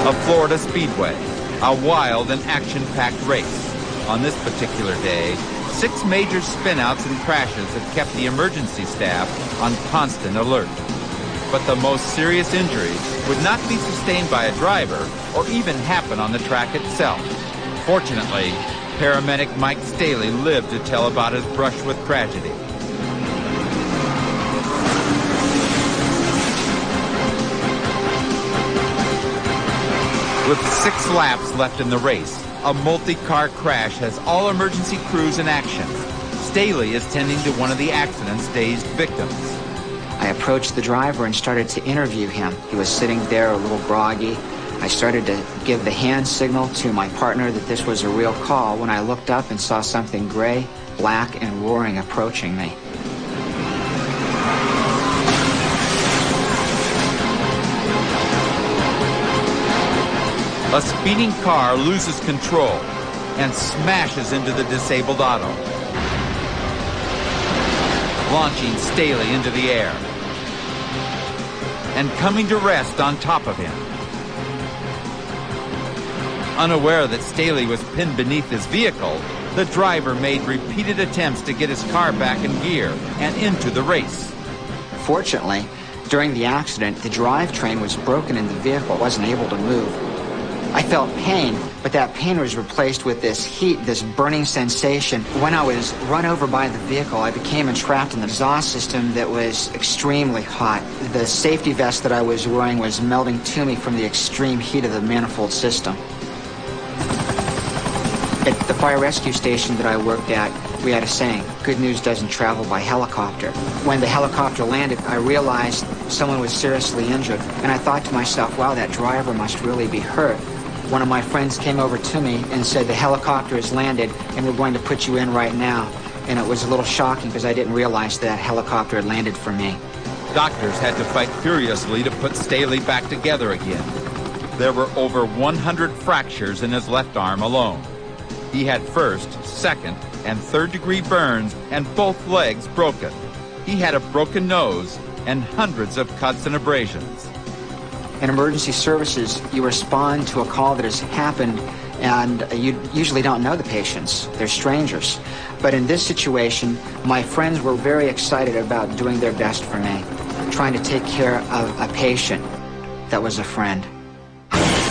a Florida speedway, a wild and action-packed race. On this particular day, 6 major spinouts and crashes had kept the emergency staff on constant alert. But the most serious injuries would not be sustained by a driver or even happen on the track itself. Fortunately, paramedic Mike Staley lived to tell about his brush with tragedy. With 6 laps left in the race, a multi-car crash has all emergency crews in action. Staley is tending to one of the accident's dazed victims. I approached the driver and started to interview him. He was sitting there a little groggy. I started to give the hand signal to my partner that this was a real call when I looked up and saw something gray, black, and roaring approaching me. A speeding car loses control and smashes into the disabled auto, launching Staley into the air and coming to rest on top of him. Unaware that Staley was pinned beneath his vehicle, the driver made repeated attempts to get his car back in gear and into the race. Fortunately, during the accident, the drivetrain was broken in the vehicle. It wasn't able to move. I felt pain, but that pain was replaced with this heat, this burning sensation. When I was run over by the vehicle, I became entrapped in the exhaust system that was extremely hot. The safety vest that I was wearing was melting to me from the extreme heat of the manifold system. At the fire rescue station that I worked at, we had a saying, good news doesn't travel by helicopter. When the helicopter landed, I realized someone was seriously injured, and I thought to myself, wow, that driver must really be hurt. One of my friends came over to me and said, the helicopter has landed and we're going to put you in right now. And it was a little shocking because I didn't realize that helicopter had landed for me. Doctors had to fight furiously to put Staley back together again. There were over 100 fractures in his left arm alone. He had first, second, and third-degree burns and both legs broken. He had a broken nose and hundreds of cuts and abrasions. In emergency services, you respond to a call that has happened, and you usually don't know the patients. They're strangers. But in this situation, my friends were very excited about doing their best for me, trying to take care of a patient that was a friend.